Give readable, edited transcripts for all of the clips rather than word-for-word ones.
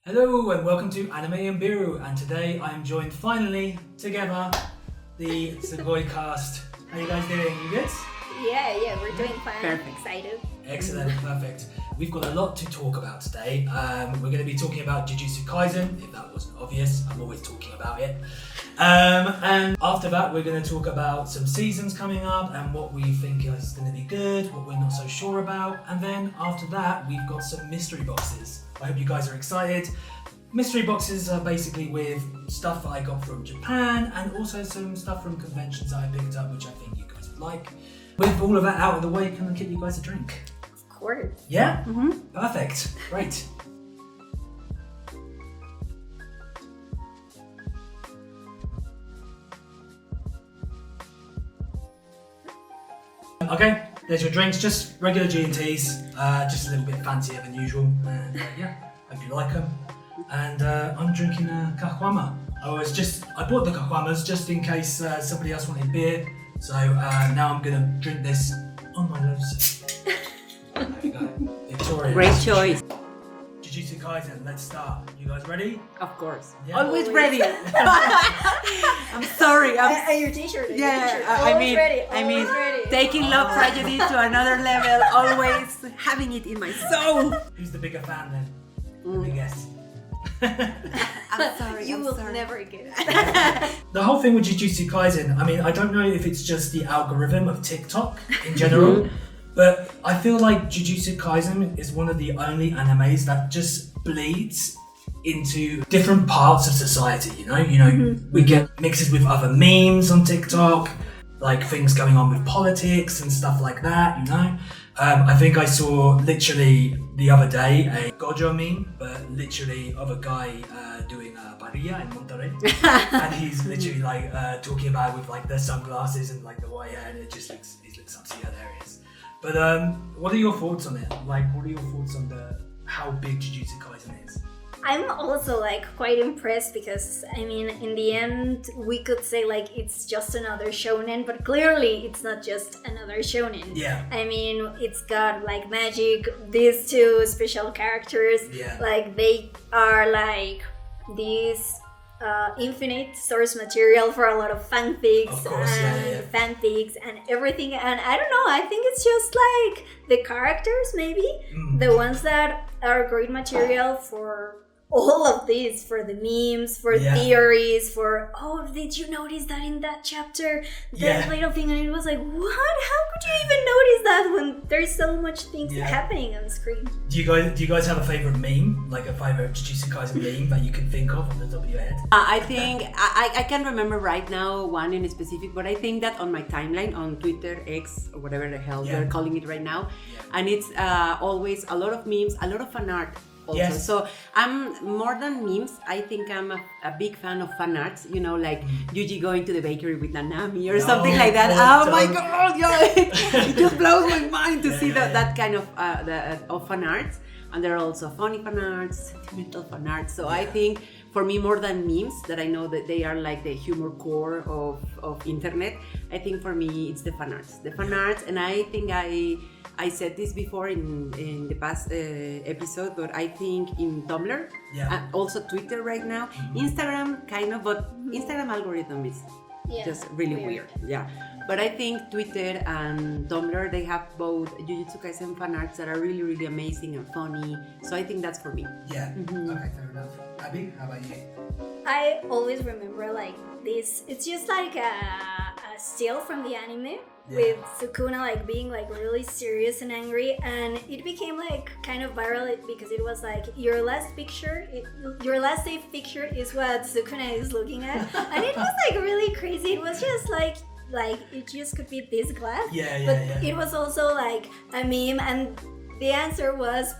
Hello and welcome to Anime and Biru, and today I am joined finally together the Sugoi cast. How you guys doing? You good? Yeah, we're doing fine. Perfect. Excited. Excellent, perfect. We've got a lot to talk about today. We're going to be talking about Jujutsu Kaisen. If that wasn't obvious, I'm always talking about it. And after that, we're going to talk about some seasons coming up and what we think is going to be good, what we're not so sure about. And then after that, we've got some mystery boxes. I hope you guys are excited. Mystery boxes are basically with stuff that I got from Japan and also some stuff from conventions that I picked up, which I think you guys would like. With all of that out of the way, can I get you guys a drink? Of course. Yeah? Perfect. Great. Okay, there's your drinks, just regular G&Ts, just a little bit fancier than usual. And yeah, hope you like them. And I'm drinking Caguama. I bought the Caguamas just in case somebody else wanted beer. So now I'm gonna drink this on my lips. There we go. Victoria. Great choice. Jujutsu Kaisen, let's start. You guys ready? Of course. Yeah. Always ready. I'm sorry. And your t-shirt. I mean, taking Love Tragedy to another level, always having it in my soul. Who's the bigger fan then? Let me guess. I'm sorry. You I'm will sorry. never get it. The whole thing with Jujutsu Kaisen, I mean, I don't know if it's just the algorithm of TikTok in general, but I feel like Jujutsu Kaisen is one of the only animes that just bleeds into different parts of society, you know, we get mixes with other memes on TikTok, like things going on with politics and stuff like that, you know. I think I saw literally the other day a Gojo meme, but literally of a guy doing a parrilla in Monterrey, and he's literally like talking about it with like the sunglasses and like the white hair, and it looks absolutely hilarious. But what are your thoughts on it? Like, what are your thoughts on how big Jujutsu Kaisen is? I'm also like quite impressed because I mean in the end we could say like it's just another shonen, but clearly it's not just another shonen. Yeah. I mean it's got like magic, these two special characters, Yeah. like they are like these infinite source material for a lot of fanfics Of course, and fanfics and everything, and I don't know, I think it's just like the characters maybe, the ones that are great material for all of these, for the memes, for theories, for did you notice that in that chapter, that little thing, and it was like, what? How could you even notice that when there's so much things happening on screen? Do you guys have a favorite meme, like a favorite Jujutsu Kaisen meme that you can think of on the top of your head? I think I can't remember right now one in specific, but I think that on my timeline on Twitter, X, or whatever the hell they're calling it right now, and it's always a lot of memes, a lot of fan art. Also. Yes. So I'm more than memes. I think I'm a big fan of fan arts. You know, like Yuji going to the bakery with Nanami or something like that. Oh my god, it just blows my mind to see that kind of fan arts. And there are also funny fan arts, sentimental fan arts. So I think for me, more than memes, that I know that they are like the humor core of internet, I think for me it's the fan arts. The fan arts, and I think I said this before in the past episode, but I think in Tumblr, also Twitter right now, Instagram kind of, but Instagram algorithm is just really weird. Yeah, but I think Twitter and Tumblr, they have both Jujutsu Kaisen fan arts that are really, really amazing and funny. So I think that's for me. Yeah. Okay, fair enough. Abby, how about you? I always remember like this, it's just like a still from the anime with Sukuna like being like really serious and angry, and it became like kind of viral because it was like your last safe picture is what Sukuna is looking at, and it was like really crazy. It was just like it just could be this glass, but it was also like a meme, and the answer was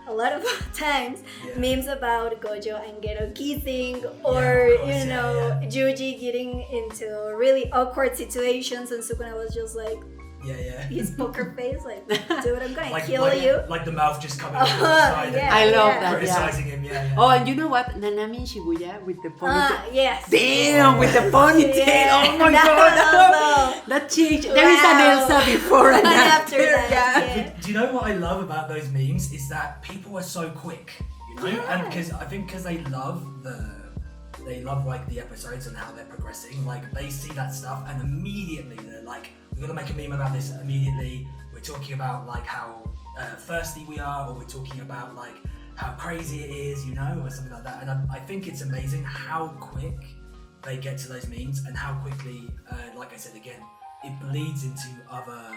a lot of times memes about Gojo and Geto kissing, or Yuji getting into really awkward situations, and Sukuna was just like his poker face, like, dude, I'm gonna kill you. Like the mouth just coming out the side. I love that. Criticizing him, Oh, and you know what? Nanami in Shibuya with the ponytail. Yes. Damn, with the ponytail. Oh my god. That changed. There is an Elsa before and after. that. Do you know what I love about those memes is that people are so quick. you know. Yeah. And because they love like the episodes and how they're progressing. Like they see that stuff and immediately they're like, we're gonna make a meme about this immediately. We're talking about like how thirsty we are, or we're talking about like how crazy it is, you know, or something like that. And I think it's amazing how quick they get to those memes and how quickly, like I said again, it bleeds into other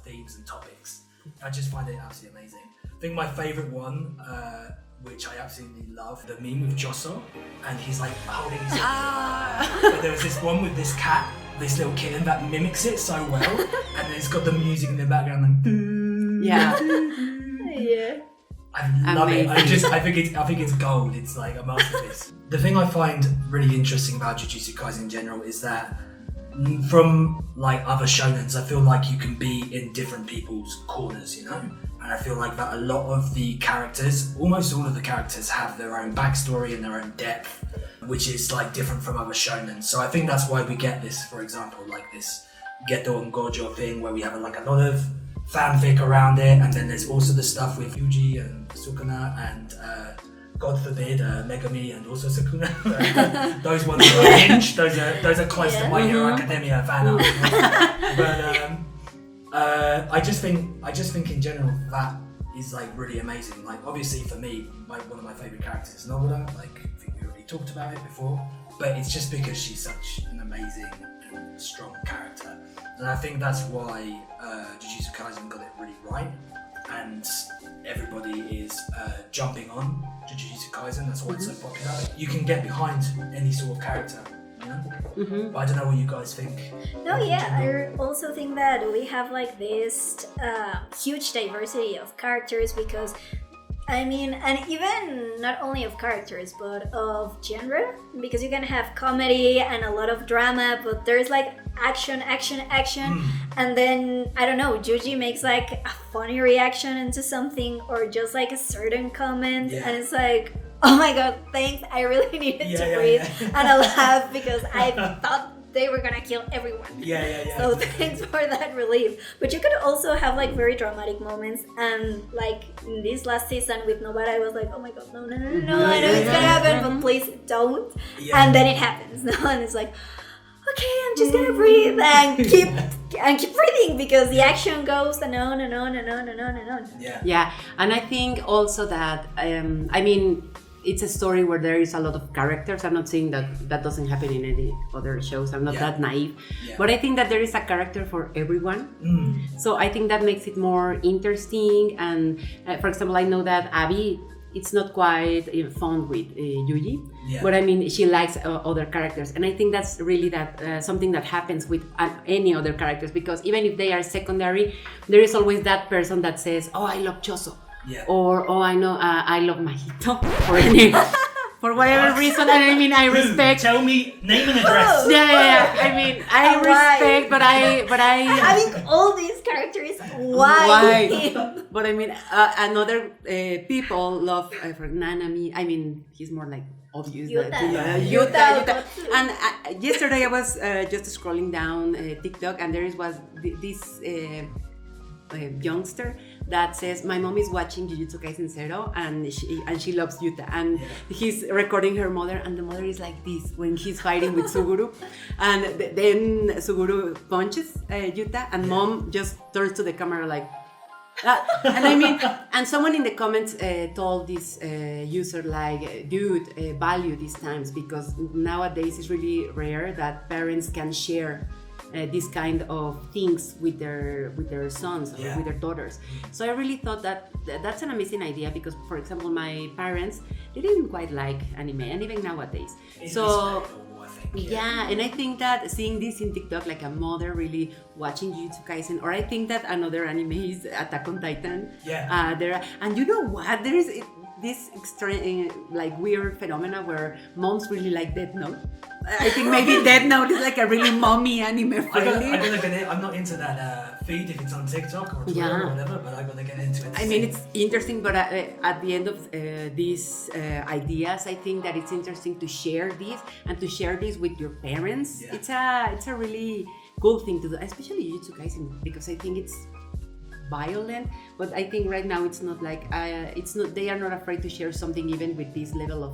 themes and topics. I just find it absolutely amazing. I think my favourite one, which I absolutely love, the meme with Josso, and he's like holding his but there was this one with this cat, this little kitten that mimics it so well, and it's got the music in the background like Yeah. Yeah. I love it. I think it's gold. It's like a masterpiece. The thing I find really interesting about Jujutsu Kaisen in general is that from like other shonens, I feel like you can be in different people's corners, you know? And I feel like that a lot of the characters, almost all of the characters, have their own backstory and their own depth, which is like different from other shonen. So I think that's why we get this, for example, like this Geto and Gojo thing where we have like a lot of fanfic around it, and then there's also the stuff with Yuji and Sukuna and God forbid Megami and also Sukuna. Those ones are unhinged. Those are close to My Hero Academia fan art. But I just think in general that is like really amazing. Like obviously for me, one of my favourite characters is Nobara. Like I think we already talked about it before, but it's just because she's such an amazing and strong character, and I think that's why Jujutsu Kaisen got it really right, and everybody is jumping on Jujutsu Kaisen. That's why it's so popular. You can get behind any sort of character. You know? But I don't know what you guys think. No, yeah, I also think that we have like this huge diversity of characters because, I mean, and even not only of characters, but of genre, because you can have comedy and a lot of drama, but there's like action, and then, I don't know, Yuji makes like a funny reaction into something or just like a certain comment, and it's like, oh my god, thanks, I really needed to breathe, and I laughed because I thought they were gonna kill everyone. So thanks for that relief. But you could also have like very dramatic moments, and like in this last season with Nobara, I was like, oh my god, no, I know it's gonna happen, but please don't. And then it happens, and it's like, okay, I'm just gonna breathe and keep breathing because the action goes and on and on and on and on and on. Yeah, and I think also that I mean, it's a story where there is a lot of characters. I'm not saying that doesn't happen in any other shows. I'm not that naive, but I think that there is a character for everyone. So I think that makes it more interesting. And for example, I know that Abby, it's not quite fond with Yuji, but I mean, she likes other characters, and I think that's really something that happens with any other characters, because even if they are secondary, there is always that person that says, oh, I love Choso, or oh, I know I love Mahito, for whatever reason. And I mean, I respect. Tell me name and address. I mean, I respect, but I having all these characters. Why? But I mean, another people love for Nanami. I mean, he's more like obvious. Yuta. And yesterday I was just scrolling down TikTok, and there was this youngster that says, my mom is watching Jujutsu Kaisen Zero and she loves Yuta, and he's recording her mother, and the mother is like this when he's fighting with Suguru, and then Suguru punches Yuta, and mom just turns to the camera like and I mean, and someone in the comments told this user like, dude, value these times, because nowadays it's really rare that parents can share this kind of things with their sons or with their daughters. So I really thought that that's an amazing idea, because for example, my parents, they didn't quite like anime, and even nowadays. And I think that seeing this in TikTok, like a mother really watching Jujutsu Kaisen, or I think that another anime is Attack on Titan. And you know what, there is this extreme, like weird phenomena where moms really like Death Note. I think maybe Death Note is like a really mommy anime friendly. I'm not into that feed if it's on TikTok or Twitter or whatever, but I gotta get into it. I mean, it's interesting, but at the end of these ideas, I think that it's interesting to share this and to share this with your parents. It's a really cool thing to do, especially Jujutsu Kaisen, because I think it's violent, but I think right now it's not like it's not. They are not afraid to share something even with this level of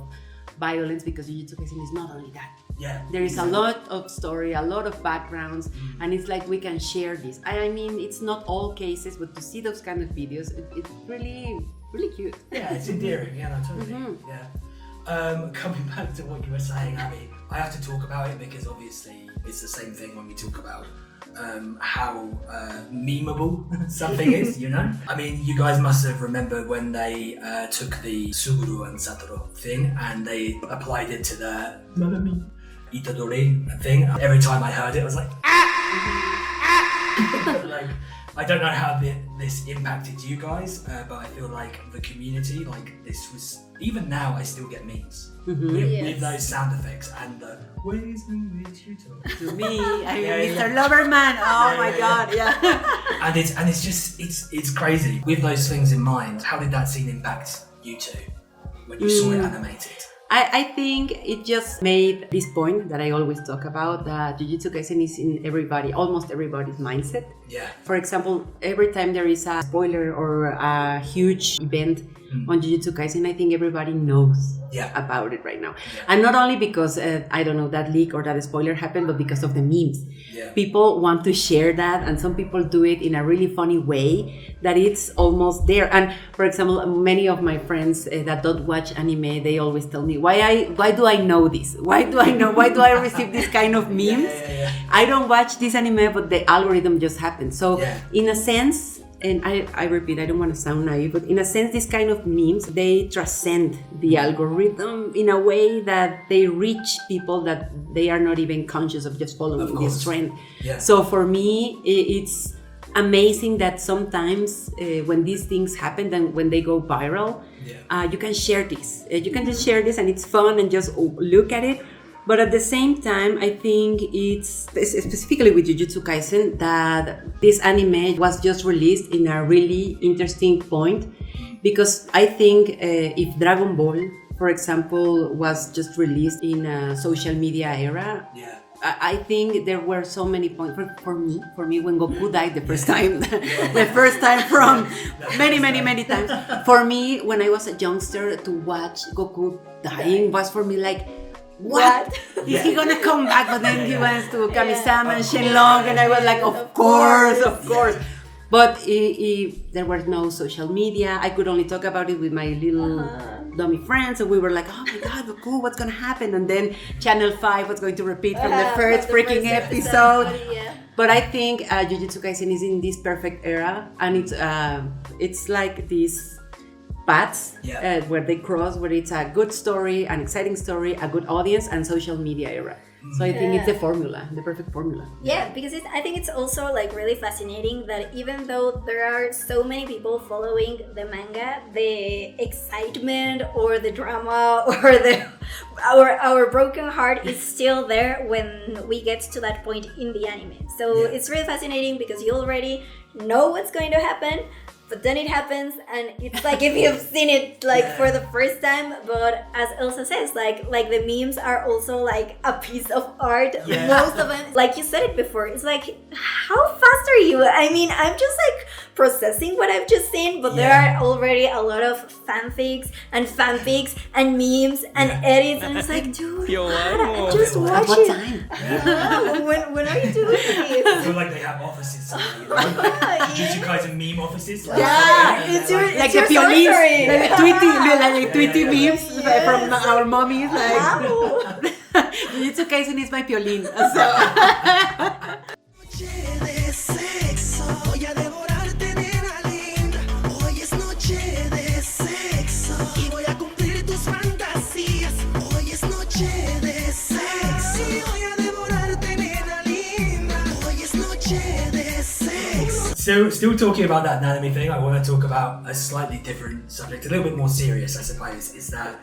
violence, because Jujutsu Kaisen is not only that. Yeah. There is a lot of story, a lot of backgrounds, and it's like we can share this. I mean, it's not all cases, but to see those kind of videos, it's really, really cute. Yeah, it's endearing. Yeah, no, totally. Yeah. Coming back to what you were saying, Abby, I have to talk about it because obviously it's the same thing when we talk about how memeable something is, you know? I mean, you guys must have remembered when they took the Suguru and Satoru thing and they applied it to the Nanami Itadori thing. Every time I heard it, I was like, like, I don't know how this impacted you guys, but I feel like the community, like this was, even now I still get memes with those sound effects and the ways in which you talk To me, I mean, Mr. Loverman. Oh my God, yeah. and it's just it's crazy. With those things in mind, how did that scene impact you two when you saw it animated? I think it just made this point that I always talk about, that Jujutsu Kaisen is in almost everybody's mindset. Yeah. For example, every time there is a spoiler or a huge event on Jujutsu Kaisen, I think everybody knows about it right now. Yeah. And not only because, I don't know, that leak or that spoiler happened, but because of the memes. Yeah. People want to share that, and some people do it in a really funny way that it's almost there. And for example, many of my friends that don't watch anime, they always tell me, why do I know this? Why do I receive this kind of memes? I don't watch this anime, but the algorithm just happens. So in a sense, and I repeat, I don't want to sound naive, but in a sense, these kind of memes, they transcend the algorithm in a way that they reach people that they are not even conscious of just following this trend. Yeah. So for me, it's amazing that sometimes when these things happen and when they go viral, you can share this. You can just share this and it's fun and just look at it. But at the same time, I think it's specifically with Jujutsu Kaisen that this anime was just released in a really interesting point, because I think if Dragon Ball, for example, was just released in a social media era, I think there were so many points for me when Goku died the first time, from many times. For me, when I was a youngster, to watch Goku dying was for me like, what? Is he gonna come back? But then he went to Kami-sama and Shenlong, and I was like, of course. But there was no social media. I could only talk about it with my little dummy friends, and we were like, oh my God, Goku, what's gonna happen? And then Channel 5 was going to repeat from the first freaking episode. But I think Jujutsu Kaisen is in this perfect era, and it's like this paths where they cross, where it's a good story, an exciting story, a good audience, and social media era. So I think it's the perfect formula. Yeah, because I think it's also like really fascinating that even though there are so many people following the manga, the excitement or the drama or our broken heart is still there when we get to that point in the anime. So it's really fascinating because you already know what's going to happen. But then it happens, and it's like if you've seen it for the first time. But as Elsa says, like the memes are also like a piece of art. Yeah. Most of them, like you said it before, it's like, how fast are you? I mean, I'm just like processing what I've just seen, but there are already a lot of fanfics and memes and edits, and it's like, dude, I'm just watching. What time? When are you doing this? I feel like they have offices. Jujutsu Kaisen meme offices. It's like the piolins, like Tweety memes from our mommies. Like, Jujutsu Kaisen is my piolín. So, still talking about that Nanami thing, I want to talk about a slightly different subject, a little bit more serious, I suppose, is that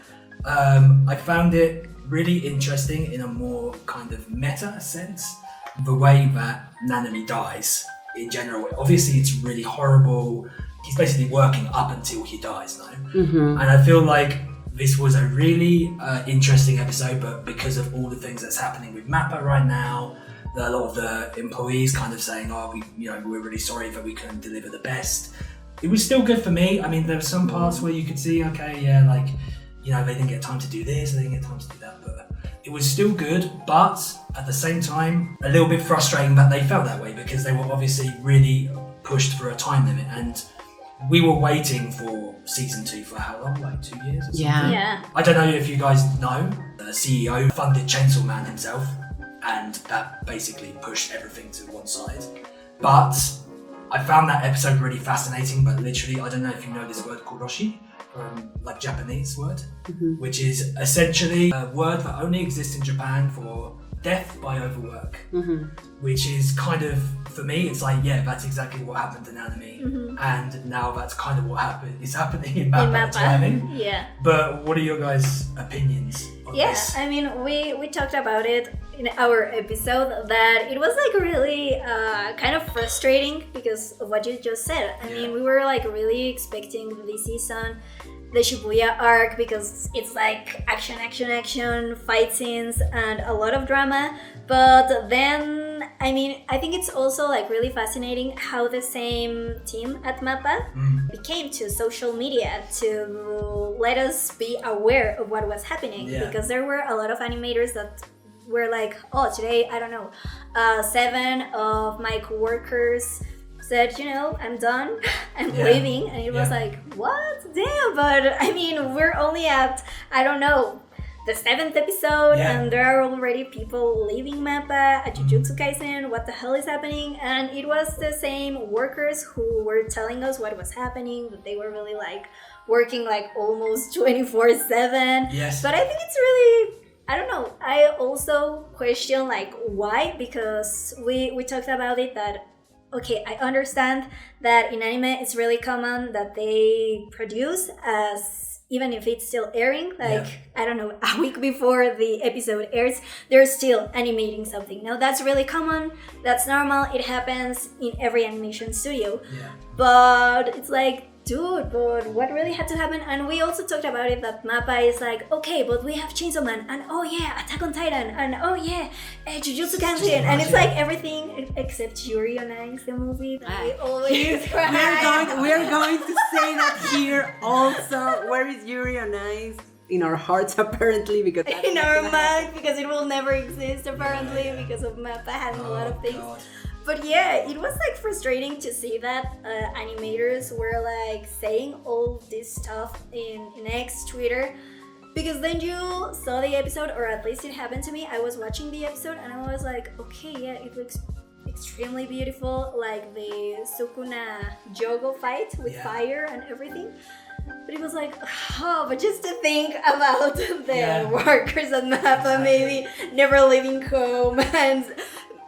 I found it really interesting in a more kind of meta sense, the way that Nanami dies in general. Obviously, it's really horrible. He's basically working up until he dies, no? Mm-hmm. And I feel like this was a really interesting episode, but because of all the things that's happening with Mappa right now, a lot of the employees kind of saying, oh, we're really sorry that we couldn't deliver the best. It was still good for me. I mean, there were some parts where you could see, okay, yeah, like, they didn't get time to do this, they didn't get time to do that, but it was still good, but at the same time, a little bit frustrating that they felt that way because they were obviously really pushed for a time limit, and we were waiting for season 2 for how long? Like 2 years or something? Yeah. I don't know if you guys know, the CEO funded Chainsaw Man himself, and that basically pushed everything to one side. But I found that episode really fascinating, but literally, I don't know if you know this word koroshi, like Japanese word, which is essentially a word that only exists in Japan for death by overwork, which is kind of, for me, it's like, yeah, that's exactly what happened in anime, and now that's kind of what is happening in Mappa timing. Yeah. But what are your guys' opinions on this? I mean, we talked about it in our episode that it was like really kind of frustrating because of what you just said. I mean, we were like really expecting this season the Shibuya arc because it's like action, fight scenes, and a lot of drama. But then, I mean, I think it's also like really fascinating how the same team at Mappa became to social media to let us be aware of what was happening. Because there were a lot of animators that were like, oh, today, I don't know, 7 of my coworkers said, I'm done, I'm leaving, and it was like, what? Damn, but I mean, we're only at, I don't know, the 7th episode, and there are already people leaving Mappa at Jujutsu Kaisen. What the hell is happening? And it was the same workers who were telling us what was happening, that they were really like working like almost 24/7. Yes. But I think it's really, I don't know, I also question like why, because we talked about it that okay, I understand that in anime it's really common that they produce as, even if it's still airing, like, I don't know, a week before the episode airs, they're still animating something. Now that's really common, that's normal, it happens in every animation studio. But it's like, dude, but what really had to happen? And we also talked about it that Mappa is like, okay, but we have Chainsaw Man, and oh yeah, Attack on Titan, and oh yeah, Jujutsu Kaisen, and it's like everything except Yuri on Ice, the movie that we always cry. We're going to say that here also. Where is Yuri on Ice? In our hearts, apparently, because that's in our minds, because it will never exist, apparently, because of Mappa having a lot of things. God. But yeah, it was like frustrating to see that animators were like saying all this stuff in X, Twitter, because then you saw the episode, or at least it happened to me. I was watching the episode and I was like, okay, yeah, it looks extremely beautiful, like the Sukuna Jogo fight with fire and everything. But it was like, oh, but just to think about the workers at Mappa maybe never leaving home, and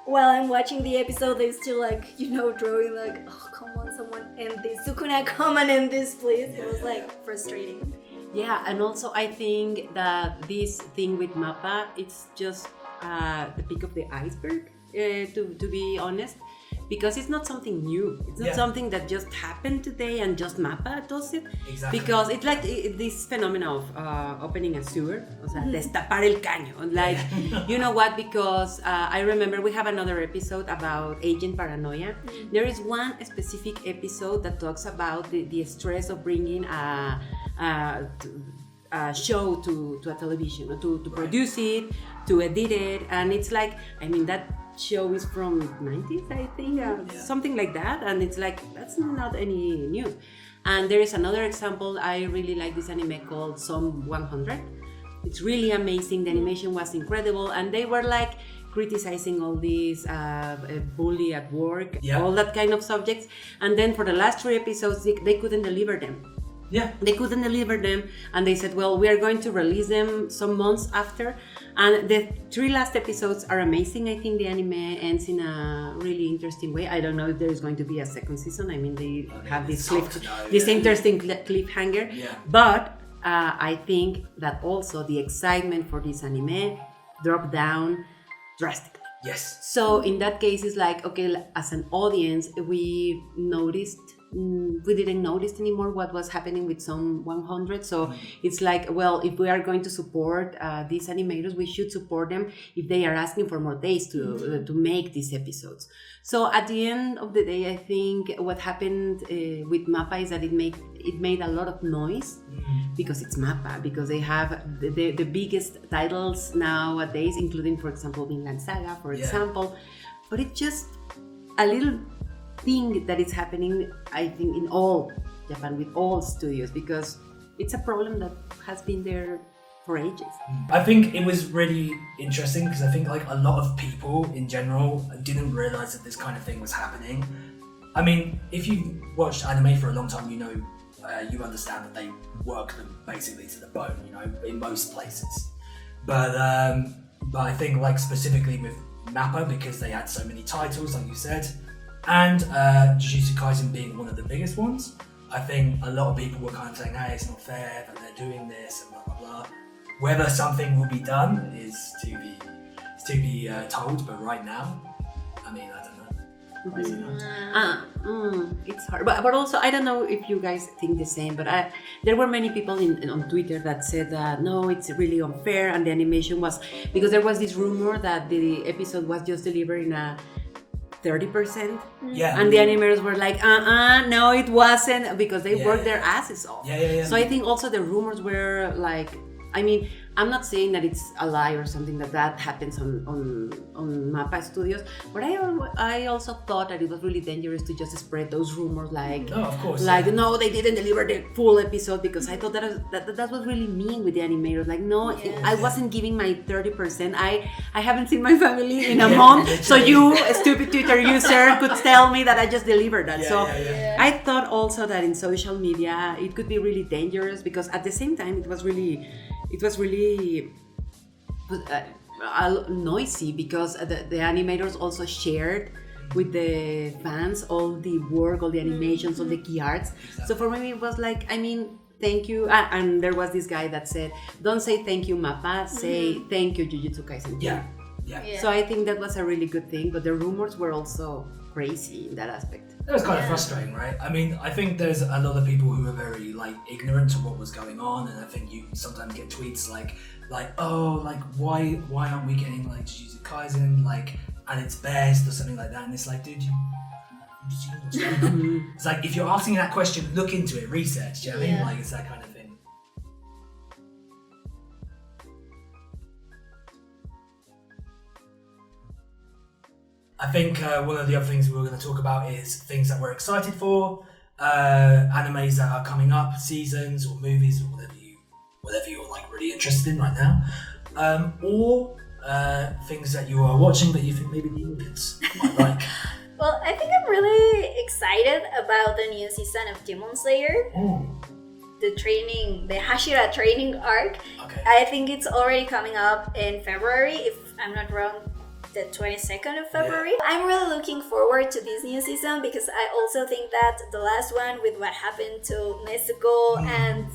while I'm watching the episode, they're still like, drawing like, oh, come on, someone end this. Sukuna, come and end this, please. It was like frustrating. Yeah, and also I think that this thing with Mappa, it's just the peak of the iceberg, to be honest. Because it's not something new. It's not something that just happened today and just Mappa does it. Exactly. Because it's like this phenomenon of opening a sewer, o sea, destapar el caño. Like, you know what? Because I remember we have another episode about Agent Paranoia. There is one specific episode that talks about the stress of bringing a show to a television, to produce it, to edit it, and it's like, I mean, that show is from 90s, I think, something like that, and it's like, that's not any news. And there is another example, I really like this anime called Some 100. It's really amazing, the animation was incredible, and they were like criticizing all these bully at work, all that kind of subjects, and then for the last 3 episodes they couldn't deliver them. They couldn't deliver them, and they said, well, we are going to release them some months after. And the 3 last episodes are amazing. I think the anime ends in a really interesting way. I don't know if there is going to be a second season. I mean, they have this interesting cliffhanger. But I think that also the excitement for this anime dropped down drastically. Yes. So in that case, it's like, okay, as an audience, we noticed we didn't notice anymore what was happening with some 100. So it's like, well, if we are going to support these animators, we should support them if they are asking for more days to make these episodes. So at the end of the day, I think what happened with MAPPA is that it made a lot of noise because it's MAPPA, because they have the biggest titles nowadays, including, for example, Vinland Saga, for example. But it's just a little thing that is happening, I think, in all Japan with all studios, because it's a problem that has been there for ages. I think it was really interesting because I think like a lot of people in general didn't realize that this kind of thing was happening. I mean, if you watched anime for a long time, you know, you understand that they work them basically to the bone, you know, in most places. But I think like specifically with MAPPA, because they had so many titles, like you said, and Jujutsu Kaisen being one of the biggest ones, I think a lot of people were kind of saying, hey, it's not fair that they're doing this and blah blah blah. Whether something will be done is to be told, but right now, I mean, I don't know. It's hard, but also I don't know if you guys think the same, but there were many people on Twitter that said that no, it's really unfair, and the animation was, because there was this rumor that the episode was just delivered in a 30%. Yeah. And the animators were like, no, it wasn't, because they worked their asses off. Yeah. So I think also the rumors were like, I mean, I'm not saying that it's a lie or something that happens on MAPPA Studios, but I also thought that it was really dangerous to just spread those rumors like, no, of course, no, they didn't deliver the full episode, because I thought that was really mean with the animators. Like, no, I wasn't giving my 30%. I haven't seen my family in a month, so you, a stupid Twitter user, could tell me that I just delivered that. I thought also that in social media it could be really dangerous, because at the same time it was really noisy, because the animators also shared with the fans all the work, all the animations, all the key arts. Exactly. So for me it was like, I mean, thank you, and there was this guy that said, don't say thank you MAPPA, say thank you Jujutsu Kaisen. Yeah. So I think that was a really good thing, but the rumors were also crazy in that aspect. That was kind of frustrating, right? I mean, I think there's a lot of people who are very like ignorant to what was going on, and I think you sometimes get tweets like oh, like why aren't we getting like Jujutsu Kaisen like at its best or something like that? And it's like, dude, you see what's going on? It's like, if you're asking that question, look into it, research. Do you know what I mean? Like, it's that kind of thing. I think one of the other things we were going to talk about is things that we're excited for, animes that are coming up, seasons or movies or whatever you're like really interested in right now, or things that you are watching that you think maybe the audience might like. Well, I think I'm really excited about the new season of Demon Slayer. The Hashira training arc. Okay. I think it's already coming up in February, if I'm not wrong. The 22nd of February. Yeah. I'm really looking forward to this new season, because I also think that the last one with what happened to Nezuko and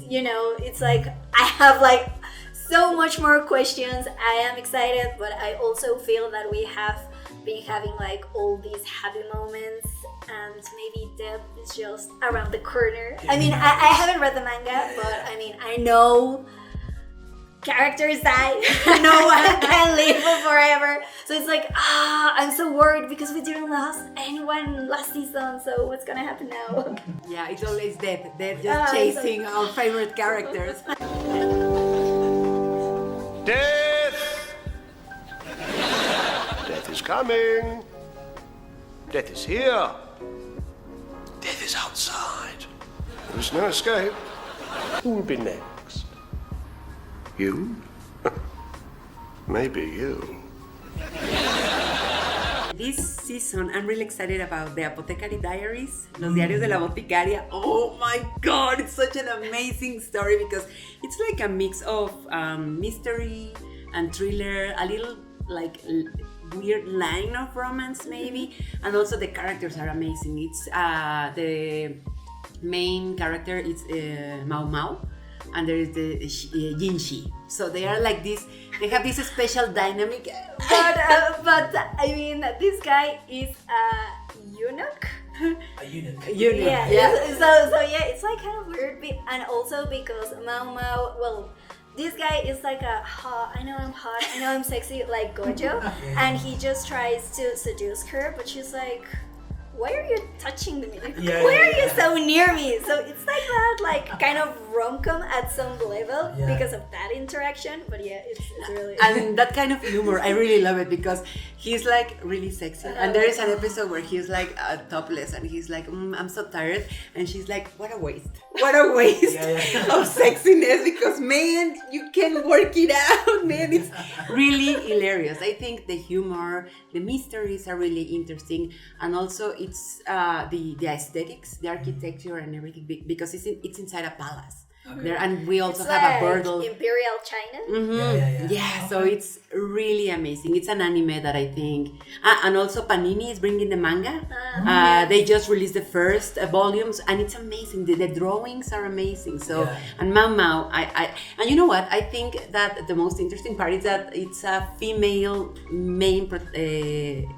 you know, it's like I have like so much more questions. I am excited, but I also feel that we have been having like all these happy moments, and maybe death is just around the corner. I mean, I haven't read the manga, but I mean, I know characters die. No one can live forever. So it's like, I'm so worried because we didn't lose anyone last season. So what's gonna happen now? Yeah, it's always death. They're just chasing our favorite characters. Death! Death is coming. Death is here. Death is outside. There's no escape. Who will be next? You? Maybe you. This season, I'm really excited about the Apothecary Diaries, Los Diarios de la Boticaria. Oh my god, it's such an amazing story, because it's like a mix of mystery and thriller, a little like weird line of romance maybe, and also the characters are amazing. It's the main character is Mao Mao, and there is the Jinshi. So they are like this, they have this special dynamic. But I mean, this guy is a eunuch. A eunuch. Yeah. So yeah, it's like kind of weird, and also because Mao Mao, well, this guy is like I know I'm hot, I know I'm sexy, like Gojo, and he just tries to seduce her, but she's like, why are you touching me? Like, why are you so near me? So it's like that, like kind of rom-com at some level because of that interaction. But yeah, it's really and that kind of humor, I really love it because he's like really sexy. And there is an episode where he's like topless and he's like, I'm so tired, and she's like, what a waste of sexiness, because man, you can work it out, man. It's really hilarious. I think the humor, the mysteries are really interesting, and also it's the aesthetics, the architecture and everything, because it's inside a palace. There, and we also it's have like a Birdle. Imperial China. Mm-hmm. Yeah, so it's really amazing. It's an anime that I think, and also Panini is bringing the manga. They just released the first volumes, and it's amazing. The drawings are amazing. So, and Mao Mao, and you know what? I think that the most interesting part is that it's a female main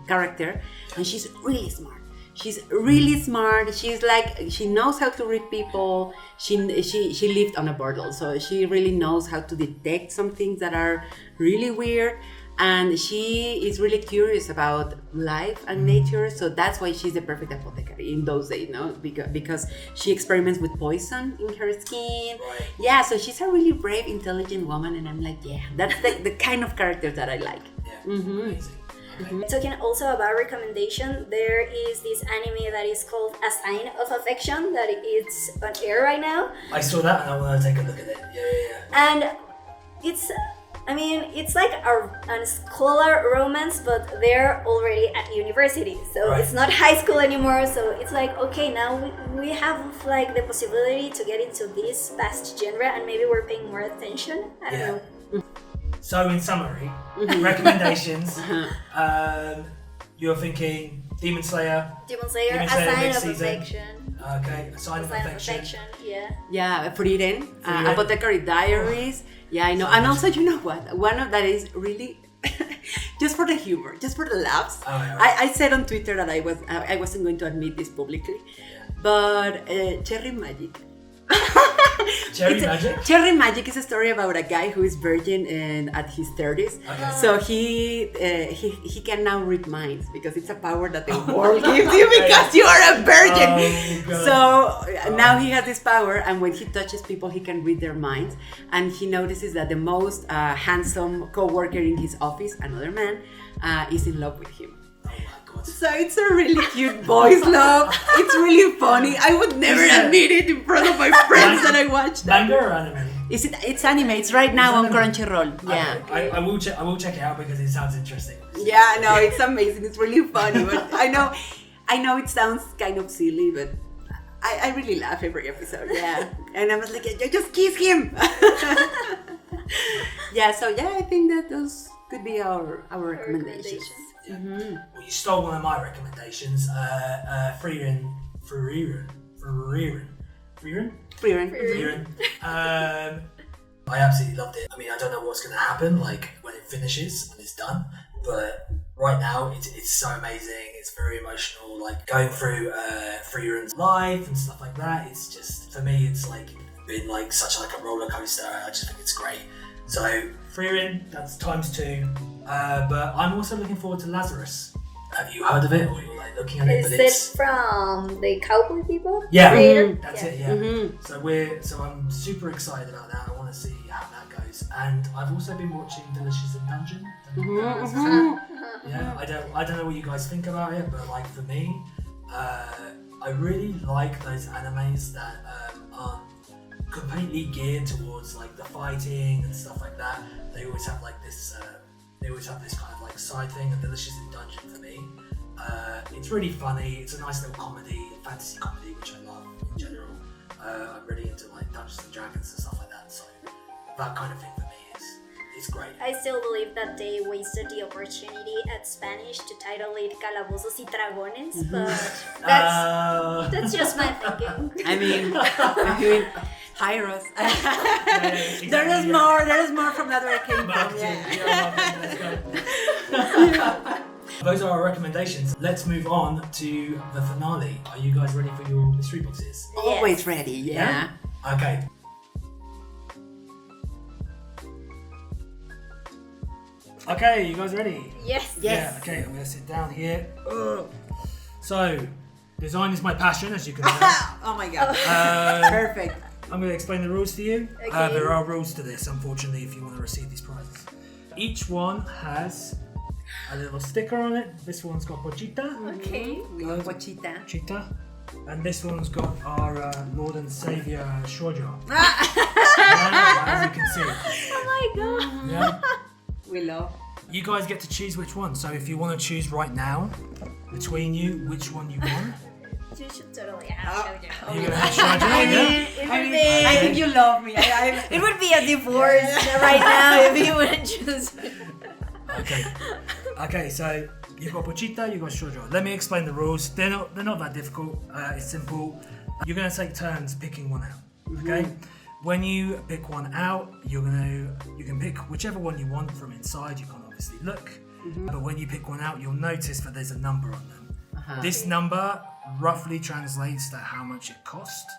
character, and she's really smart. She's really smart. She's like, she knows how to read people. She lived on a bordel, so she really knows how to detect some things that are really weird. And she is really curious about life and nature, so that's why she's the perfect apothecary in those days, no? Because she experiments with poison in her skin. Right. Yeah, so she's a really brave, intelligent woman, and I'm like, yeah, that's the kind of character that I like. Yeah, amazing. Okay. Talking also about recommendation, there is this anime that is called A Sign of Affection that it's on air right now. I saw that and I want to take a look at it. Yeah. And it's like a scholar romance, but they're already at university, so it's not high school anymore. So it's like, okay, now we have like the possibility to get into this vast genre, and maybe we're paying more attention. I don't know. So in summary, recommendations. You're thinking Demon Slayer, A Sign next of season. Affection. Okay, A Sign of Affection. Yeah. Frieren, Apothecary Diaries. Yeah, I know. And also, you know what? One of that is really just for the humor, just for the laughs. I said on Twitter that I wasn't going to admit this publicly, but Cherry Magic. Cherry Magic is a story about a guy who is virgin and at his 30s. Okay. So he can now read minds because it's a power that the world gives you because you are a virgin. So now he has this power, and when he touches people, he can read their minds. And he notices that the most handsome co-worker in his office, another man, is in love with him. So it's a really cute boys' love. It's really funny. I would never admit it in front of my friends that I watched that. Manga or anime? It's anime. It's right now on Crunchyroll. Yeah. Okay. I will check it out because it sounds interesting. Yeah, no, it's amazing. It's really funny. But I know it sounds kind of silly, but I really laugh every episode. Yeah. And I was like, just kiss him. Yeah. So yeah, I think that those could be our recommendations. Well, you stole one of my recommendations. Frieren. I absolutely loved it. I mean, I don't know what's going to happen, like when it finishes and it's done, but right now it's so amazing. It's very emotional, like going through Frieren's life and stuff like that. It's just, for me, it's like been like such like a roller coaster. I just think it's great. So Frieren, that's ×2. But I'm also looking forward to Lazarus. Have you heard of it, or you're like looking at it? Is it from the Cowboy People? Yeah, that's it. Yeah. So I'm super excited about that. I want to see how that goes. And I've also been watching Delicious in Dungeon. Yeah, I don't know what you guys think about it, but like for me, I really like those animes that aren't completely geared towards like the fighting and stuff like that. They always have like this. They always have this kind of like side thing, and Delicious in Dungeon for me. It's really funny. It's a nice little comedy, fantasy comedy, which I love in general. I'm really into like Dungeons and Dragons and stuff like that. So that kind of thing for me is great. I still believe that they wasted the opportunity at Spanish to title it Calabozos y Dragones, but that's just my thinking. I mean, hire us. Exactly. There is more from that where I came from. Let's go. those are our recommendations. Let's move on to the finale. Are you guys ready for your mystery boxes? Always ready, yeah. Okay. Okay, you guys ready? Yes. Yeah, okay, I'm gonna sit down here. Ugh. So, design is my passion, as you can tell. Oh my god. Perfect. I'm going to explain the rules to you. Okay. There are rules to this, unfortunately, if you want to receive these prizes. Each one has a little sticker on it. This one's got Pochita. Okay. We love Pochita. Pochita. And this one's got our Lord and Savior Shoujo. As you can see. Oh my god. Yeah. We love. You guys get to choose which one. So if you want to choose right now, between you, which one you want. You should totally have Shoujo. You're going to have Shoujo, yeah? I think you love me. It would be a divorce right now if you wouldn't choose. Okay. Okay, so you've got Pochita, you've got Shoujo. Let me explain the rules. They're not that difficult. It's simple. You're going to take turns picking one out. Okay? When you pick one out, you can pick whichever one you want from inside. You can't obviously look. But when you pick one out, you'll notice that there's a number on them. This number roughly translates to how much it cost.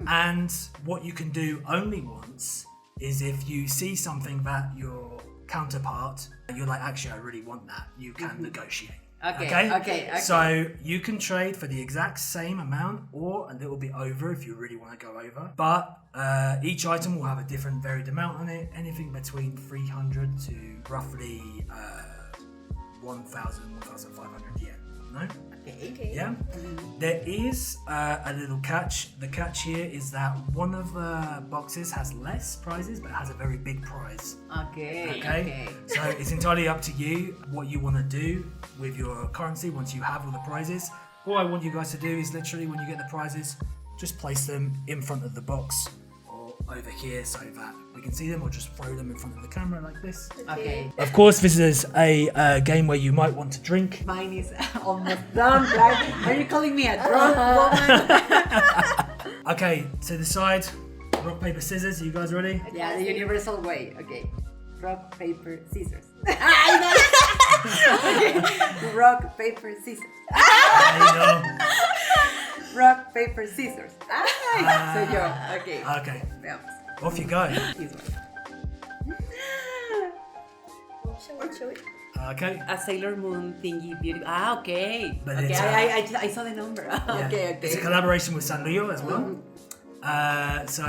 And what you can do only once is if you see something that your counterpart, you're like, actually, I really want that. You can negotiate. Okay. So you can trade for the exact same amount or a little bit over if you really want to go over. But each item will have a different varied amount on it. Anything between 300 to roughly 1,000, 1,500 yen. No? Okay. Yeah. There is a little catch. The catch here is that one of the boxes has less prizes, but has a very big prize. Okay. So it's entirely up to you what you want to do with your currency once you have all the prizes. All I want you guys to do is literally when you get the prizes, just place them in front of the box or over here so that we can see them, or just throw them in front of the camera like this. Okay. Of course, this is a game where you might want to drink. Mine is almost done, right? Are you calling me a drunk woman? Okay, to the side, rock, paper, scissors. Are you guys ready? Yeah, the universal way. Okay. Rock, paper, scissors. Okay. Rock, paper, scissors. There you go. Rock, paper, scissors. Soy yo. Okay. Okay, Veamos. off you go. This one. Show it. Okay. A Sailor Moon thingy beauty. Okay. But Okay, it's, I saw the number. Yeah. Okay. It's a collaboration with Sanrio as well. So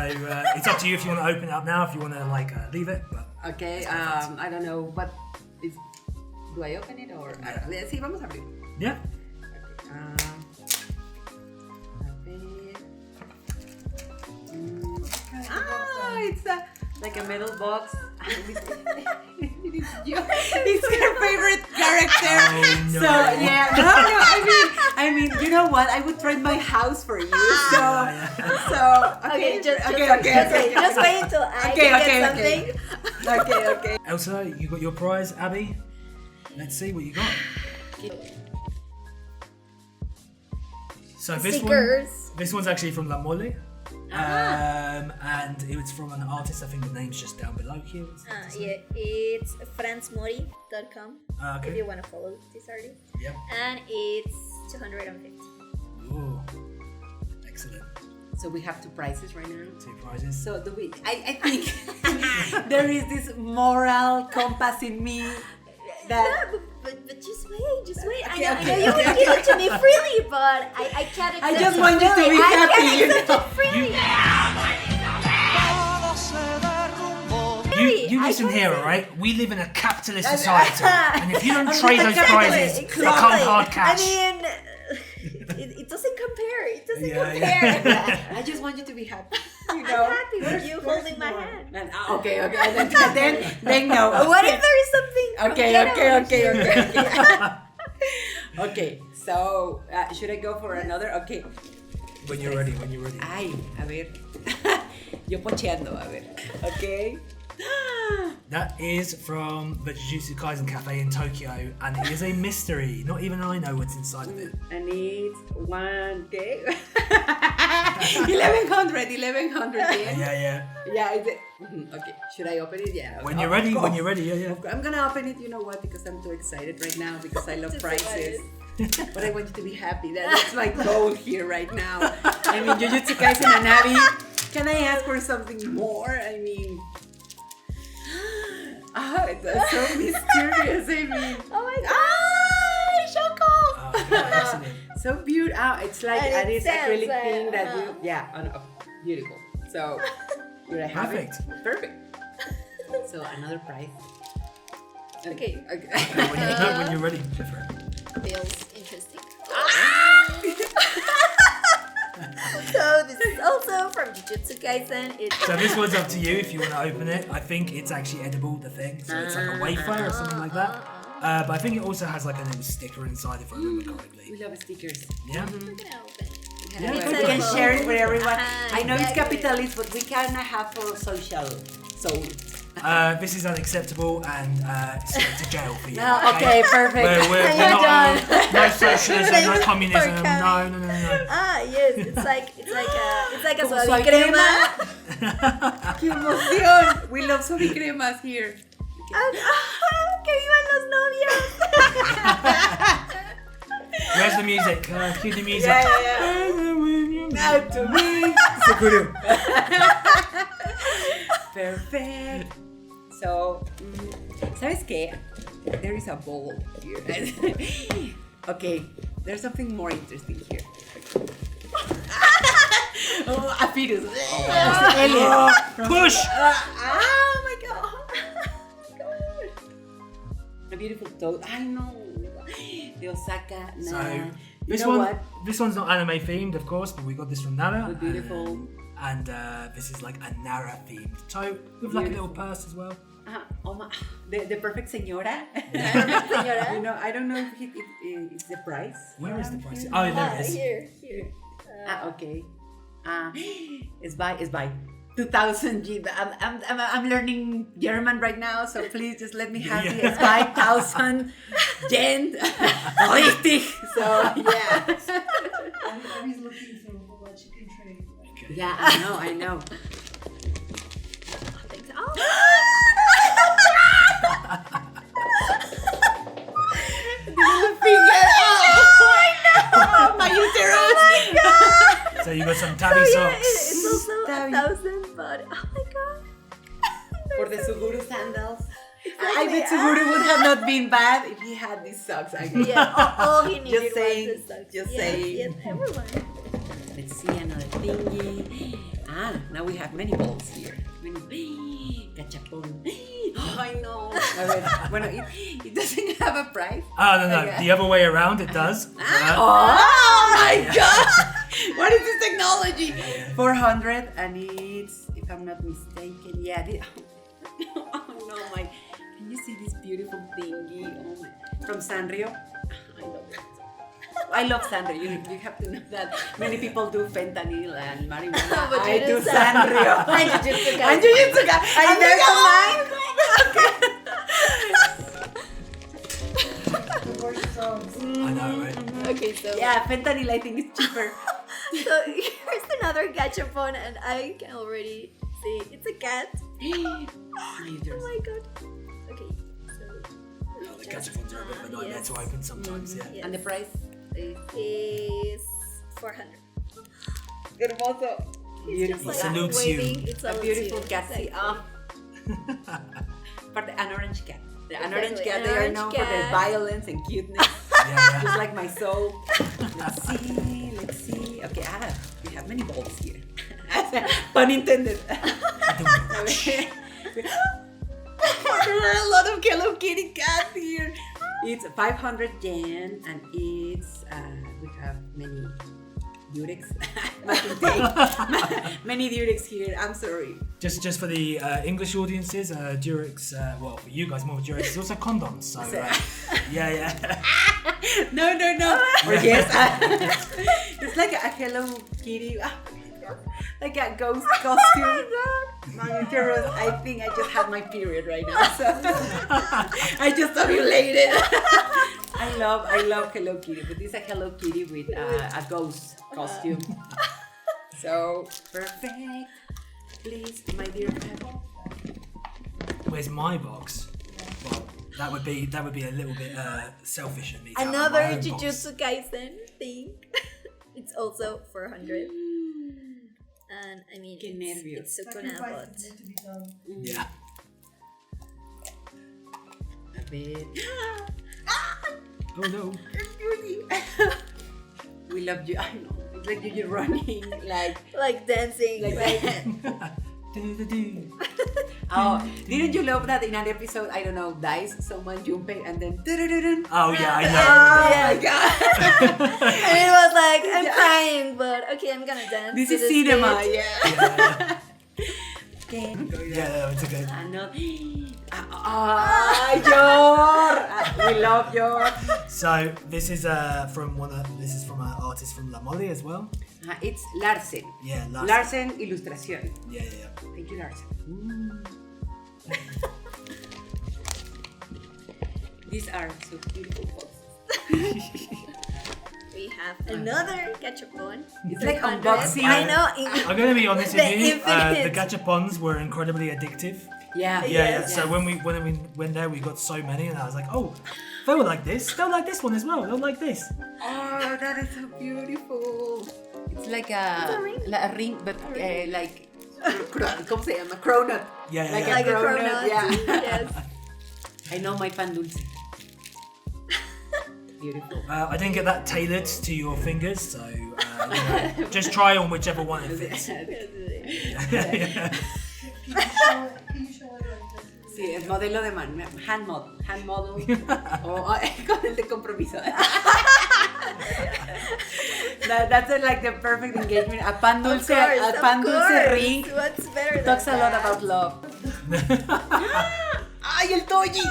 it's up to you if you want to open it up now, if you want to leave it. But Okay, I don't know what is. Do I open it or? Let's see, vamos a abrir. yeah. It's like a metal box. It's her favorite character. Oh, no. So yeah, no. I mean, you know what? I would trade my house for you. So, Okay, just okay. wait until I get something. Okay. Elsa, you got your prize. Abby, let's see what you got. So Stickers. this one's actually from La Mole. And it was from an artist. I think the name's just down below here. Yeah, it's fransmori.com Okay. if you want to follow this artist. Yep. And it's 250. Ooh. Excellent. So we have two prizes right now. 2 prizes. So do we? I think there is this moral compass in me that. Yeah, but just wait. Okay, I know okay, you okay, can give it to me freely, but I can't accept I just it want you to freely. be happy, I you can't accept it freely. You I listen can't here, accept it. alright? We live in a capitalist society. And if you don't trade those Exactly, prizes for cold hard cash. I mean, it doesn't compare. It doesn't Yeah. compare. I just want you to be happy. You I'm know? happy with you holding my hand. And, okay. And then no. What if there is something? Okay. Okay. So should I go for another? Okay. When you're ready. Ay, a ver. Yo pocheando, a ver. Okay. That is from the Jujutsu Kaisen Cafe in Tokyo, and it is a mystery. Not even I know what's inside of it. And it's 1K. 1100 yen. Yeah. Yeah, Okay, should I open it? Yeah. When you're ready, yeah. I'm gonna open it, you know what? Because I'm too excited right now because I love Just prizes. But I want you to be happy. That's my goal here right now. I mean, Jujutsu Kaisen and Abby, can I ask for something more? I mean, that's so mysterious. I mean, Oh my god! Choco! Excellent. so beautiful. It's like And it this says, acrylic thing that uh-huh. you, yeah, beautiful. So, you're a habit. Perfect. Perfect. So, another prize. Okay. When you're ready, go for it. Feels interesting. So this is also from Jujutsu Kaisen. So this one's up to you if you want to open it. I think it's actually edible, the thing. So it's like a wafer or something like that. But I think it also has like a little sticker inside if I remember We correctly. love stickers. Yeah? I'm gonna open it. Yeah, We go for can it. share it with everyone. Uh-huh, I know it's exactly. capitalist, but we cannot have for social souls. This is unacceptable and straight to jail for you. Okay, perfect. We're You're not done. no socialism, no Thanks communism, for no. coming. Yes, it's like a Como suave suave crema. ¡Qué emoción! We love Sobi Cremas here. ¡Que vivan los novios! Where's the music? Cue the music. Now to me. Sakura. Perfect. So, ¿sabes qué? There is a bowl here. Okay, there's something more interesting here. Oh, a fetus. Push! Oh my god. A beautiful toad. I know. The Osaka. So Nah. this You know one, what? this one's not anime themed, of course, but we got this from Nara. With beautiful. And this is like a Nara themed tote with like a little purse as well. Oh my, the perfect señora. Señora. You know, I don't know if it's the price. Where is the price? Oh, there it is. Here. Okay. It's by 2,000 G. I'm learning German right now, so please just let me have Yeah. it. It's by 1,000 yen. Richtig. So yeah. Abby's looking for what she can trade. Okay. Yeah, I know. Thanks. Oh. Finger. Oh, my uterus. So you got some tabby Yeah, socks. it's also Stabby. 1,000, but oh my god. For the Suguru sandals. I Exactly. bet Suguru would have not been bad if he had these socks. I guess. Yeah, all he needed Just saying, was the socks. just Yes, saying. Yes, everyone. Let's see another thingy. Now we have many balls here. Many. Gachapon. Oh, I know. Bueno, it doesn't have a price. Oh, no. Okay. The other way around, it does. Oh my god! What is this technology? 400 and it's, if I'm not mistaken, yeah. Oh no, my. Can you see this beautiful thingy? Oh my. From Sanrio. I love it. I love Sanrio. You have to know that many people do fentanyl and marijuana. But I you do do Sanrio. And Jujutsu Kaisen. And Jujutsu Kaisen. And there's a line. I know, right? Okay, so Yeah, fentanyl I think is cheaper. so here's another gachapon, and I can already see it's a cat. Oh my god. Okay, so The gachapons are a bit of a nightmare Yes. to open sometimes, yeah. Yes. And the price? it is 400. Hermoso. Beautiful. Just Salutes you. waving, it A salutes beautiful you. cat. Exactly. But an orange cat. An orange Exactly, cat, an they are orange known for their cat. violence and cuteness. Yeah, Just like my soul. Let's see. Okay, we have many balls here. Pun intended. yeah. There are a lot of Hello Kitty cats here. It's 500 yen and it's, we have many Durex. Many Durex here, I'm sorry. Just for the English audiences, Durex, well, for you guys more, Durex is also condoms. So, yeah. No. Or yes. It's like a Hello Kitty. Like a ghost costume. My uterus, I think I just had my period right now. So I just ovulated. I love Hello Kitty, but this is a Hello Kitty with a ghost costume. So perfect. please, my dear friend. Where's my box? Well, that would be a little bit selfish of me. to have my Another own box. Jujutsu Kaisen thing. It's also 400. And I mean, Qué nervios. it's Sukuna, but Sacrifices need to be done. Yeah. A bit. Oh no. We love you. I know. It's like you're running, like dancing, like Do-do-do. Oh, didn't you love that in an episode? I don't know, dies someone jumping and then. Oh yeah, I know. Oh Yeah. my god! and it was like I'm crying, but okay, I'm gonna dance. This to is cinema, beat. yeah. Yeah, it's okay. Ano? Yor! We love Yor. So this is from an artist from La Mole as well. It's Larsen. Yeah, Larsen. Larsen Ilustración. Yeah. Thank you, Larsen. These are so beautiful poses. We have another gachapon. It's like 300. unboxing. I know. I'm gonna be honest with The you. infinite. The gachapons were incredibly addictive. Yeah. Yeah. Yes. So when we went there, we got so many, and I was like, oh, they were like this. They'll like this one as well. They'll like this. Oh, that is so beautiful. It's like a ring, but like ¿cómo se llama? Cronut. Yeah, Like yeah. Like a cronut, cronut. yeah. Yes. I know my pan dulce. Beautiful. I didn't get that tailored to your fingers, so just try on whichever one it fits. Yeah. Can you show it like this? Sí, es modelo de mano, hand model, o con el de compromiso. That's like the perfect engagement. A pan dulce, ring What's better talks a than lot that? about love. ¡Ay, el Toji!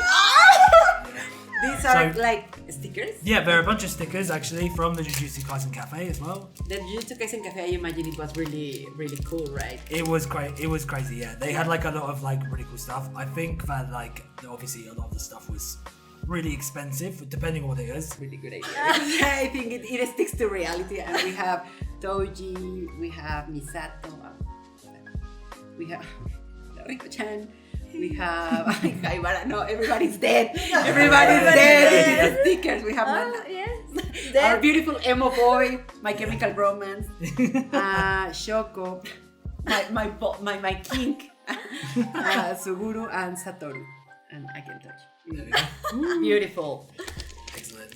These are So- like stickers. Yeah, there are a bunch of stickers actually from the Jujutsu Kaisen Cafe as well. The Jujutsu Kaisen Cafe, I imagine it was really, really cool, right? It was great. It was crazy. Yeah, they had like a lot of like really cool stuff. I think that like obviously a lot of the stuff was really expensive, depending on what it is. Really good idea. I think it sticks to reality, and we have Toji, we have Misato, we have Riko-chan, we have Haibara. No, everybody's dead. Everybody's dead. Stickers. We have Oh, Nana. yes. Our Then, beautiful emo boy, My Chemical Romance, Shoko, my king, Suguru, and Satoru, and I can touch. Beautiful. Excellent.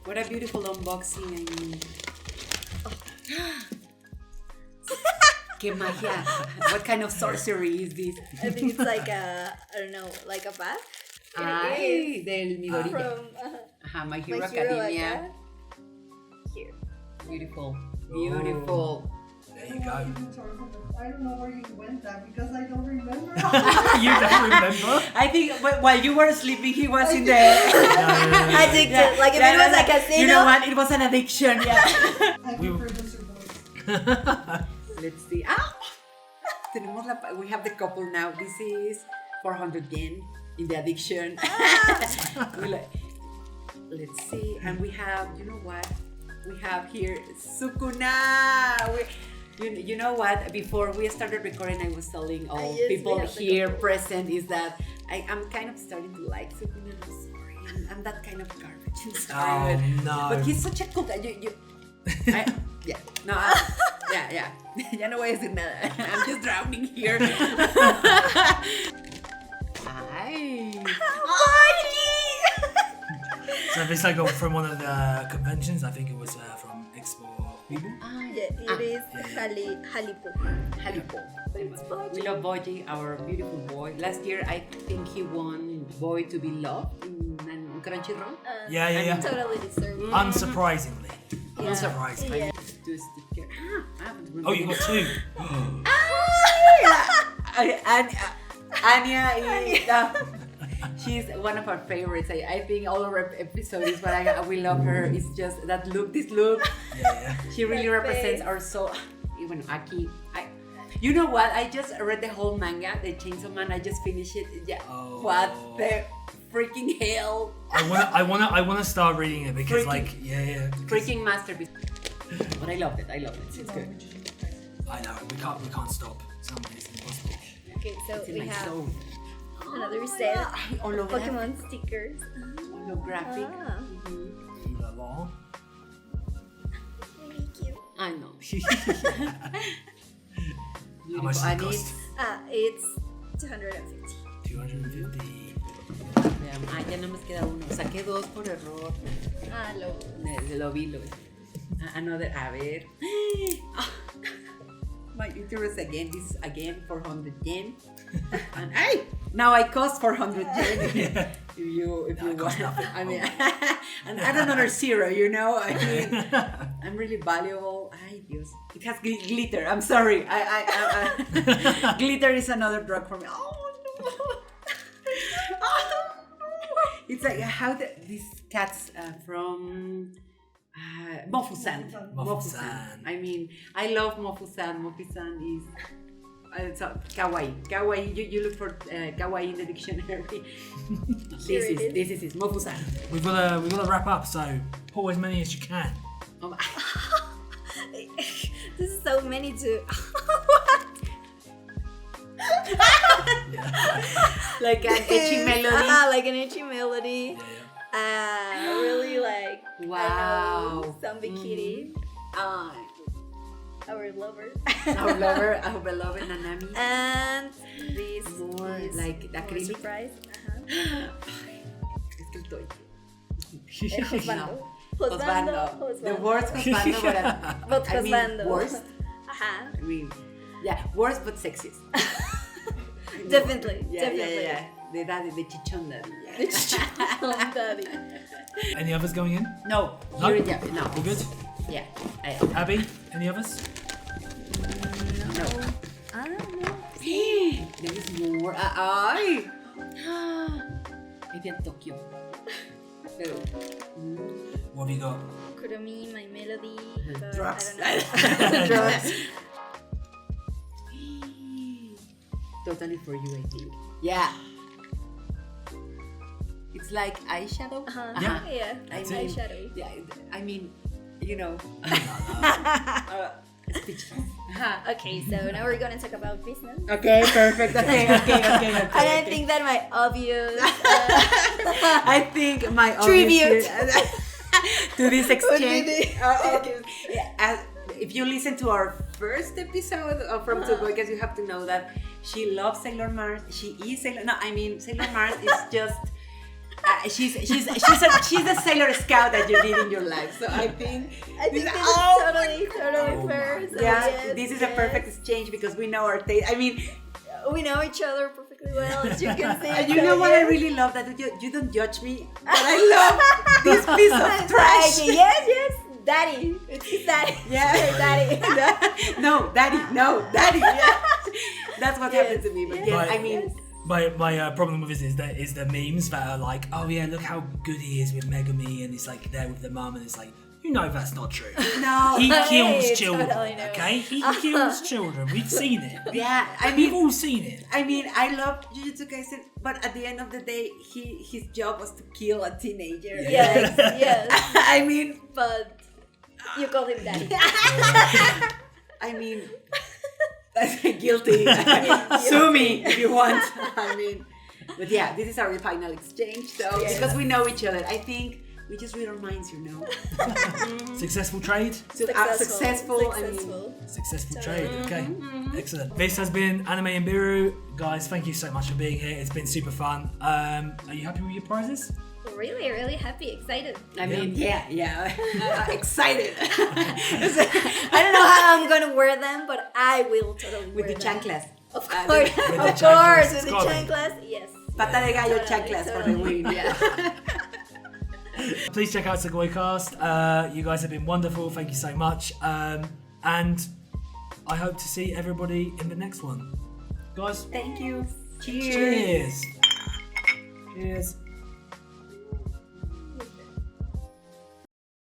What a beautiful unboxing. I mean. Que magia. What kind of sorcery is this? I think it's like a, I don't know, like a bag. Ay, del Midoriya. From Ajá, My My Hero Hero Academia. Here. Beautiful. Beautiful. There you go. I don't know where you went that because I don't remember. You don't remember? I think while you were sleeping, he was in the. Addicted. Like if it was a casino. You know what? It was an addiction. Yeah. I We- prefer the voice. Let's see. Ah! We have the couple now. This is 400 yen in the addiction. Let's see. And we have, you know what? We have here Sukuna. You know what? Before we started recording, I was telling all Yes, we people have the here couple. present is that I'm kind of starting to like Sukuna. I'm sorry. I'm that kind of garbage. I'm sorry. Oh no. But he's such a cool guy. Yeah. No. Yeah. Ya no voy a decir nada. I'm just drowning here. Ay. So this I got from one of the conventions. I think it was from Expo Weibo. Yeah, it is Halipo. Halipo. It's Boji. We love Boji, our beautiful boy. Last year, I think he won Boy to Be Loved in Crunchyroll. Yeah. Totally deserved. Unsurprisingly. Yeah. Unsurprisingly. Yeah. Do a sticker. Oh, you got two. Anya is, she's one of our favorites. I think all of her episodes, but we love her. It's just that look, this look. Yeah. She really That represents face. our soul. Bueno, Aki. You know what? I just read the whole manga, the Chainsaw Man. I just finished it. Yeah. Oh. What the freaking hell? I wanna start reading it because because- Freaking masterpiece. But I loved it. It's good. I know we can't stop. tell me it's impossible. Okay, so It's in we my have soul. another set of Holographic. Pokemon stickers. Holographic. Ah, Ooh la la. really cute. I know. How much does it And cost? It's 250. 250. ya no me queda uno. Saqué dos por error. Lo. Lo vi. Another, a ver. My interest again, this is again 400 yen. And now I cost 400 yen. Yeah. If you it costs want. nothing. I mean, and add another zero, you know? I mean, I'm really valuable. Ay, Dios. It has glitter. I'm sorry. I glitter is another drug for me. Oh, no. It's like how these cats from Mofu-san. Mofu-san. I mean, I love Mofu-san. Mofu-san is kawaii. Kawaii. You look for kawaii in the dictionary. This is Mofu-san. We've got to wrap up, so pull as many as you can. This is so many to. Like an etchy melody. Like an itchy melody. Really like. Wow. I know, some bikini. Our lover. Our beloved Nanami. And this More is like more acrylic. surprise. Es que estoy. Husbando. Husbando. The worst husbando, But I mean, husbando. worst. Ajá. I mean, yeah, worst but sexiest. Definitely. Yeah, definitely. yeah. The daddy, the chichon daddy. Yeah. It's daddy. Any others going in? No, No? you're yeah, no. All good? Yeah, Abby, any others? no. I don't know. There is more. Ay. Maybe at Tokyo. Pero, What have you got? Kuromi, my melody. But drugs. I don't know. Drugs. Totally for you, I think. Yeah. It's like eyeshadow. Yeah. Yeah. That's it. Eyeshadow. Yeah, I mean, you know. Speechless. Okay, so now we're gonna talk about business. Okay, perfect. Okay. And I think that my obvious I think my Tribute. to this exchange. be Okay. Yeah, if you listen to our first episode from Two Boykas, you have to know that she loves Sailor Mars. She is Sailor. No, I mean Sailor Mars is just. She's the Sailor Scout that you need in your life. So I think this is totally Oh fair. my So yeah, yes, this is a perfect exchange because we know our taste. I mean, we know each other perfectly well, as you can see. and you so know what I yes. really love that you don't judge me, but I love this piece of trash. Like, yes, daddy. It's daddy. Yeah. It's daddy. No, daddy. Yeah. That's what happened to me. But yes, Right. I mean, My problem with this is the memes that are like, oh yeah, look how good he is with Megami, and it's like there with the mum, and it's like, you know that's not true. no. He kills Hey, children, totally know. okay? He kills children. We've seen it. Yeah, I We've mean, all seen it. I mean, I love Jujutsu Kaisen, but at the end of the day, his job was to kill a teenager. Yes. I mean, But you call him daddy. I mean, that's guilty. Sue me if you want. I mean, but yeah, this is our final exchange. So because we know each other, I think we just read our minds, you know. Successful trade. So, successful. I mean, Successful trade. Okay. Excellent. This has been Anime and Biru. Guys, thank you so much for being here. It's been super fun. Are you happy with your prizes? Really, really happy, excited. I mean, yeah. Excited. I don't know how I'm gonna wear them, but I will totally With wear the them. chanclas. Of Uh, course, the of chanclas, course, it's with the gotta be. chanclas, yes. Pata de gallo Totally, chanclas for the totally. win. Yeah. Please check out Segoycast. You guys have been wonderful. Thank you so much. And I hope to see everybody in the next one. Guys, Thank you. cheers. Cheers.